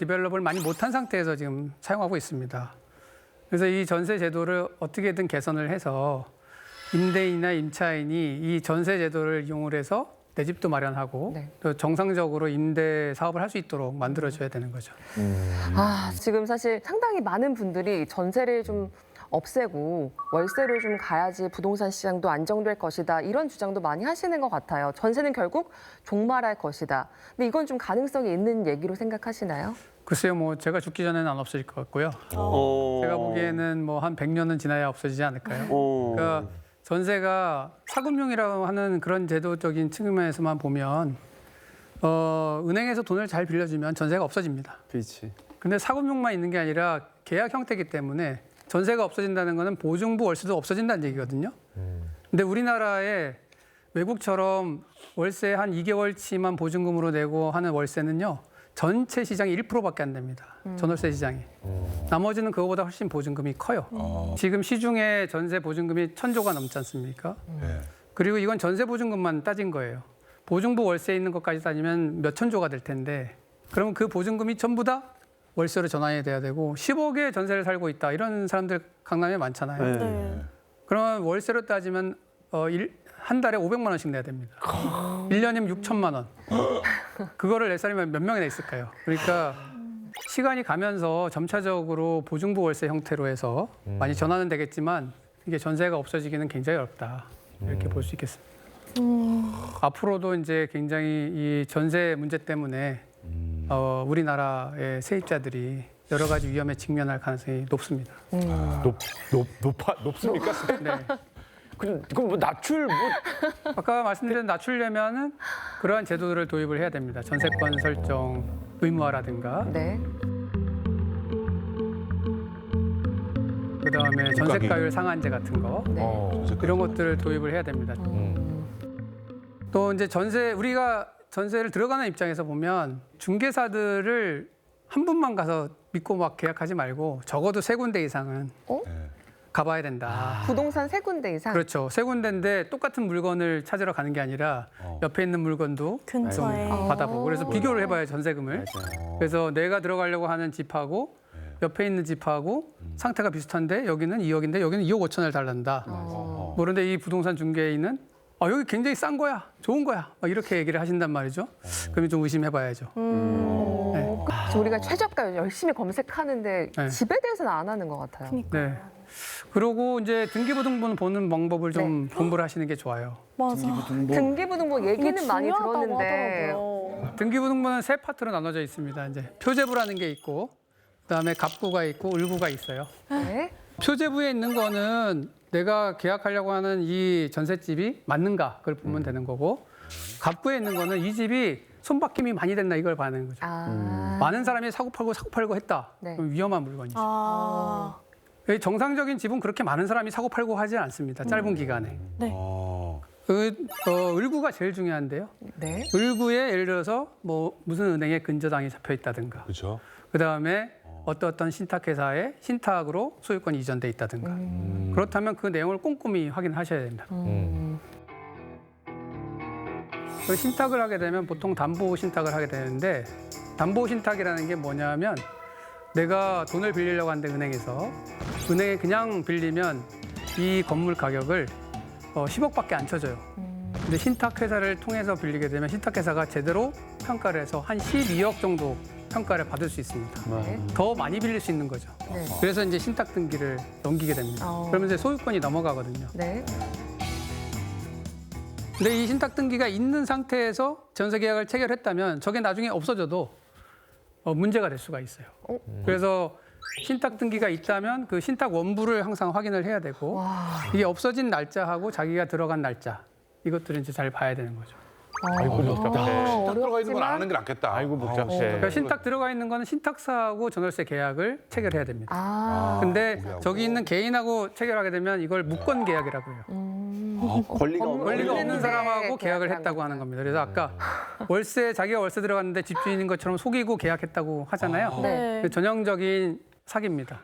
디벨롭을 많이 못한 상태에서 지금 사용하고 있습니다. 그래서 이 전세 제도를 어떻게든 개선을 해서 임대인이나 임차인이 이 전세 제도를 이용을 해서 내 집도 마련하고 네. 또 정상적으로 임대 사업을 할 수 있도록 만들어줘야 되는 거죠. 지금 사실 상당히 많은 분들이 전세를 좀 없애고 월세로 좀 가야지 부동산 시장도 안정될 것이다. 이런 주장도 많이 하시는 것 같아요. 전세는 결국 종말할 것이다. 근데 이건 좀 가능성이 있는 얘기로 생각하시나요? 글쎄요, 뭐 제가 죽기 전에는 안 없어질 것 같고요. 제가 보기에는 뭐 한 100년은 지나야 없어지지 않을까요? 그러니까 전세가 사금융이라고 하는 그런 제도적인 측면에서만 보면 은행에서 돈을 잘 빌려주면 전세가 없어집니다. 그렇지. 근데 사금융만 있는 게 아니라 계약 형태이기 때문에 전세가 없어진다는 거는 보증부 월세도 없어진다는 얘기거든요. 근데 우리나라에 외국처럼 월세 한 2개월치만 보증금으로 내고 하는 월세는요. 전체 시장이 1%밖에 안 됩니다. 전월세 시장이. 나머지는 그거보다 훨씬 보증금이 커요. 지금 시중에 전세 보증금이 1,000조가 넘지 않습니까? 네. 그리고 이건 전세 보증금만 따진 거예요. 보증부 월세에 있는 것까지 따지면 몇 천조가 될 텐데 그러면 그 보증금이 전부 다 월세로 전환이 돼야 되고 10억에 전세를 살고 있다. 이런 사람들 강남에 많잖아요. 네. 그러면 월세로 따지면 한 달에 500만 원씩 내야 됩니다. 1년이면 6천만 원. 그거를 낼 사람이 몇 명이나 있을까요? 그러니까 시간이 가면서 점차적으로 보증부 월세 형태로 해서 많이 전환은 되겠지만 이게 전세가 없어지기는 굉장히 어렵다. 이렇게 볼 수 있겠습니다. 앞으로도 이제 굉장히 이 전세 문제 때문에 우리나라의 세입자들이 여러 가지 위험에 직면할 가능성이 높습니다. 높습니까? 네. 그럼 뭐 낮출 뭐 아까 말씀드린 낮추려면은 그러한 제도를 도입을 해야 됩니다. 전세권 설정 의무화라든가, 네. 그다음에 전세가율 상한제 같은 거 네. 이런 것들을 도입을 해야 됩니다. 또 이제 우리가 전세를 들어가는 입장에서 보면 중개사들을 한 분만 가서 믿고 막 계약하지 말고 적어도 3군데 이상은 가봐야 된다. 부동산 3군데 이상? 그렇죠. 3군데인데 똑같은 물건을 찾으러 가는 게 아니라 옆에 있는 물건도 근처에. 좀 받아보고 그래서 비교를 해봐요, 전세금을. 그래서 내가 들어가려고 하는 집하고 옆에 있는 집하고 상태가 비슷한데 여기는 2억인데 여기는 2억 5천을 달란다. 뭐 그런데 이 부동산 중개인은 여기 굉장히 싼 거야, 좋은 거야 막 이렇게 얘기를 하신단 말이죠. 그러면 좀 의심해봐야죠. 지금 우리가 최저가 열심히 검색하는데 네. 집에 대해서는 안 하는 것 같아요. 네. 그리고 이제 등기부등본 보는 방법을 좀 공부를 하시는 게 좋아요. 맞아. 등기부등본 얘기는 이게 많이 중요하다고 들었는데 하더라고요. 등기부등본은 3파트로 나눠져 있습니다. 이제 표제부라는 게 있고, 그다음에 갑구가 있고 을구가 있어요. 네. 표제부에 있는 거는 내가 계약하려고 하는 이 전셋집이 맞는가 그걸 보면 되는 거고, 갑구에 있는 거는 이 집이 손바뀜이 많이 됐나 이걸 봐는 거죠. 많은 사람이 사고 팔고 했다. 네. 그럼 위험한 물건이죠. 정상적인 집은 그렇게 많은 사람이 사고 팔고 하지 않습니다. 짧은 기간에. 네. 을구가 제일 중요한데요. 네. 을구에 예를 들어서 뭐 무슨 은행에 근저당이 잡혀 있다든가, 그렇죠. 그다음에 어떤 신탁회사의 신탁으로 소유권이 이전돼 있다든가. 그렇다면 그 내용을 꼼꼼히 확인하셔야 됩니다. 그 신탁을 하게 되면 보통 담보 신탁을 하게 되는데, 담보 신탁이라는 게 뭐냐면 내가 돈을 빌리려고 하는데 은행에 그냥 빌리면 이 건물 가격을 10억밖에 안 쳐줘요. 근데 신탁회사를 통해서 빌리게 되면 신탁회사가 제대로 평가를 해서 한 12억 정도 평가를 받을 수 있습니다. 네. 더 많이 빌릴 수 있는 거죠. 네. 그래서 이제 신탁 등기를 넘기게 됩니다. 그러면 이제 소유권이 넘어가거든요. 네. 근데 이 신탁 등기가 있는 상태에서 전세 계약을 체결했다면 저게 나중에 없어져도 문제가 될 수가 있어요. 그래서 신탁 등기가 있다면 그 신탁 원부를 항상 확인을 해야 되고, 이게 없어진 날짜하고 자기가 들어간 날짜, 이것들은 이제 잘 봐야 되는 거죠. 아이고 복잡해. 딱 들어가 있는 건 안 하는 게 낫겠다. 아이고 복잡해. 그러니까 신탁 들어가 있는 거는 신탁사하고 전월세 계약을 체결해야 됩니다. 근데 거기하고. 저기 있는 개인하고 체결하게 되면 이걸 무권 계약이라고 해요. 권리가 권리가 없는 없는데 사람하고 계약을 계약을 했다고 하는 겁니다. 그래서 아까 자기가 월세 들어갔는데 집주인인 것처럼 속이고 계약했다고 하잖아요. 네. 전형적인 사기입니다.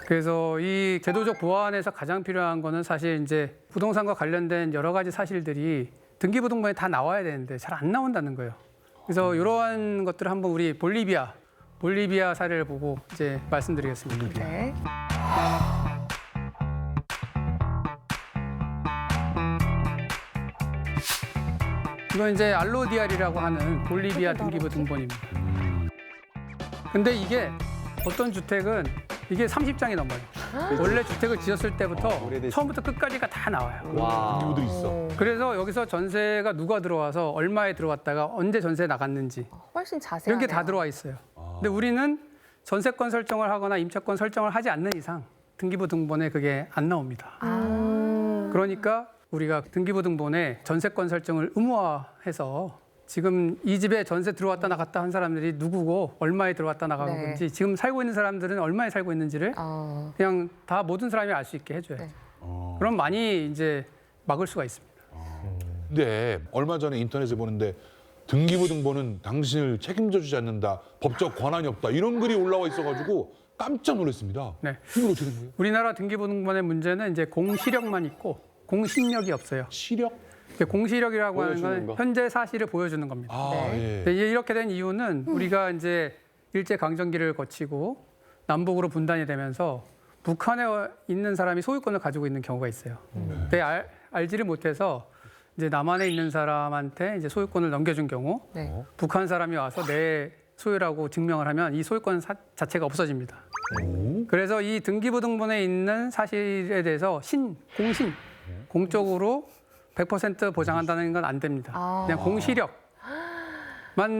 그래서 이 제도적 보완에서 가장 필요한 거는 사실 이제 부동산과 관련된 여러 가지 사실들이 등기부등본에 다 나와야 되는데 잘 안 나온다는 거예요. 그래서 이러한 것들을 한번 우리 볼리비아 사례를 보고 이제 말씀드리겠습니다. 네. 이건 이제 알로디알이라고 하는 볼리비아 등기부 등본입니다. 근데 이게 어떤 주택은 이게 30장이 넘어요. 원래 주택을 지었을 때부터 처음부터 끝까지가 다 나와요. 등기부들이 있어. 그래서 여기서 전세가 누가 들어와서 얼마에 들어왔다가 언제 전세 나갔는지 훨씬 자세하네요. 이런 게 다 들어와 있어요. 근데 우리는 전세권 설정을 하거나 임차권 설정을 하지 않는 이상 등기부 등본에 그게 안 나옵니다. 그러니까 우리가 등기부 등본에 전세권 설정을 의무화해서 지금 이 집에 전세 들어왔다 나갔다 한 사람들이 누구고 얼마에 들어왔다 나간 네. 건지 지금 살고 있는 사람들은 얼마에 살고 있는지를 아, 그냥 다 모든 사람이 알 수 있게 해줘야죠. 네. 그럼 많이 이제 막을 수가 있습니다. 근데 얼마 전에 인터넷에 보는데 등기부 등본은 당신을 책임져 주지 않는다. 법적 권한이 없다. 이런 글이 올라와 있어가지고 깜짝 놀랐습니다. 네. 이건 어떻게 된 거예요? 우리나라 등기부 등본의 문제는 이제 공시력만 있고 공신력이 없어요. 시력? 공시력이라고 하는 보여주는 건 거. 현재 사실을 보여주는 겁니다. 아, 네. 예. 근데 이렇게 된 이유는 우리가 이제 일제 강점기를 거치고 남북으로 분단이 되면서 북한에 있는 사람이 소유권을 가지고 있는 경우가 있어요. 근데 알지를 못해서 이제 남한에 있는 사람한테 이제 소유권을 넘겨준 경우 네. 북한 사람이 와서 내 소유라고 증명을 하면 이 소유권 자체가 없어집니다. 그래서 이 등기부 등본에 있는 사실에 대해서 공적으로 100% 보장한다는 건 안 됩니다. 그냥 공시력만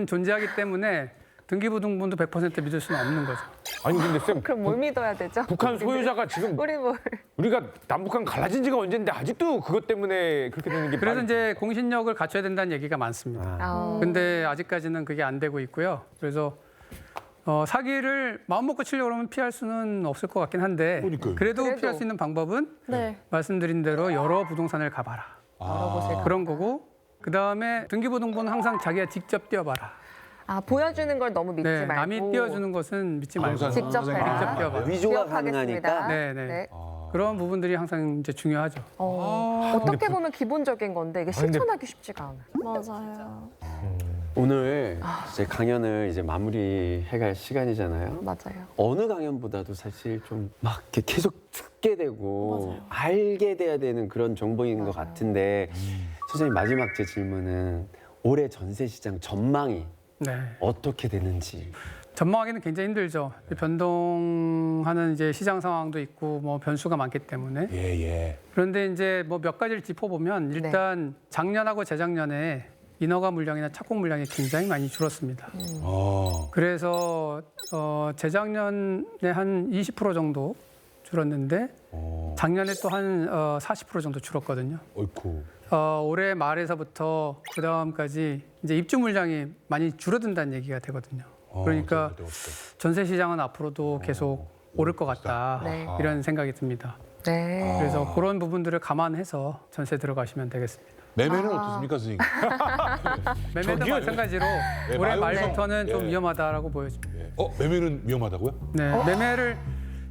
존재하기 때문에 등기부 등본도 100% 믿을 수는 없는 거죠. 아니 근데 쌤 그럼 뭘 믿어야 되죠? 북한 소유자가 지금 우리 뭘? 우리가 남북한 갈라진 지가 언젠데 아직도 그것 때문에 그렇게 되는 게 그래서 말이- 이제 공신력을 갖춰야 된다는 얘기가 많습니다. 아, 근데 아직까지는 그게 안 되고 있고요. 그래서 사기를 마음 먹고 치려고 그러면 피할 수는 없을 것 같긴 한데 그러니까요. 그래도 그래도. 피할 수 있는 방법은 네. 말씀드린 대로 여러 부동산을 가봐라. 알아보세요. 그런 거고 그다음에 등기부 등본은 항상 자기가 직접 띄워봐라. 아, 보여주는 걸 너무 믿지 네, 말고 남이 띄워주는 것은 믿지 말고 부동산 직접 해라. 직접 띄워봐라. 위조가 기억하겠습니다. 가능하니까 네, 네. 그런 부분들이 항상 이제 중요하죠. 어떻게 보면 기본적인 건데 이게 실천하기 쉽지가 않아요. 맞아요. 오늘 이제 강연을 이제 마무리해갈 시간이잖아요. 맞아요. 어느 강연보다도 사실 좀 막 이렇게 계속 듣게 되고 알게 돼야 되는 그런 정보인 것 같은데 선생님 마지막 제 질문은 올해 전세 시장 전망이 네. 어떻게 되는지. 전망하기는 굉장히 힘들죠. 변동하는 이제 시장 상황도 있고 뭐 변수가 많기 때문에. 예, 예. 그런데 이제 뭐 몇 가지를 짚어보면 일단 작년하고 재작년에 인허가 물량이나 착공 물량이 굉장히 많이 줄었습니다. 그래서 재작년에 한 20% 정도 줄었는데 작년에 또 한 40% 정도 줄었거든요. 어이쿠. 올해 말에서부터 그 다음까지 이제 입주 물량이 많이 줄어든다는 얘기가 되거든요. 그러니까 전세 시장은 앞으로도 계속 오를 것 같다 네. 이런 생각이 듭니다. 네. 그래서 그런 부분들을 감안해서 전세 들어가시면 되겠습니다. 매매는 어떻습니까, 선생님? 매매도 저기요. 마찬가지로 네, 올해 마이너스. 말부터는 좀 예. 위험하다라고 보여집니다. 매매는 위험하다고요? 네, 매매를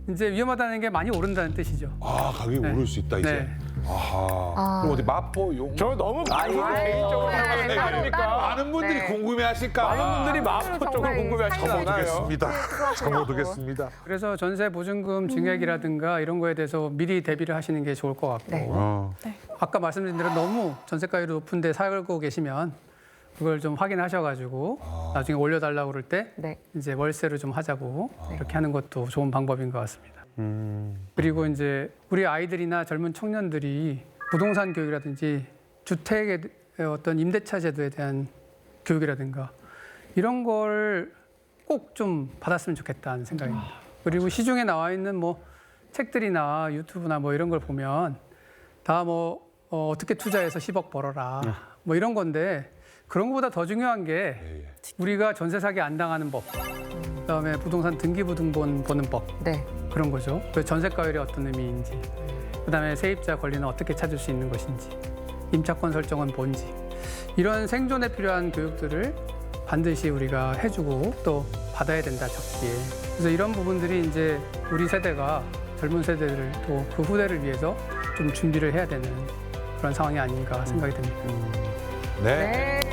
이제 위험하다는 게 많이 오른다는 뜻이죠. 아, 가격이 네. 오를 수 있다, 이제. 네. 아하. 그럼 어디 마포, 용. 저 너무 많은 개인적으로 네, 생각하는 거 따로, 아닙니까? 따로. 많은 분들이 네. 궁금해하실까? 많은 분들이 마포 정말 쪽을 궁금해하시잖아요. 접어두겠습니다. 그거 접어두겠습니다. 그래서 전세 보증금 증액이라든가 이런 거에 대해서 미리 대비를 하시는 게 좋을 것 같고 네. 아까 말씀드린 대로 너무 전세가율이 높은데 살고 계시면 그걸 좀 확인하셔가지고 나중에 올려달라고 그럴 때 네. 이제 월세로 좀 하자고 이렇게 하는 것도 좋은 방법인 것 같습니다. 그리고 이제 우리 아이들이나 젊은 청년들이 부동산 교육이라든지 주택의 어떤 임대차 제도에 대한 교육이라든가 이런 걸 꼭 좀 받았으면 좋겠다는 생각입니다. 그리고 시중에 나와 있는 뭐 책들이나 유튜브나 뭐 이런 걸 보면 다 뭐 어떻게 투자해서 10억 벌어라 뭐 이런 건데 그런 것보다 더 중요한 게 우리가 전세 사기 안 당하는 법, 그다음에 부동산 등기부 등본 보는 법 네. 그런 거죠. 그 전세가율이 어떤 의미인지, 그다음에 세입자 권리는 어떻게 찾을 수 있는 것인지, 임차권 설정은 뭔지 이런 생존에 필요한 교육들을 반드시 우리가 해주고 또 받아야 된다 적기에. 그래서 이런 부분들이 이제 우리 세대가 젊은 세대들 또 그 후대를 위해서 좀 준비를 해야 되는 그런 상황이 아닌가 생각이 됩니다. 네. 네.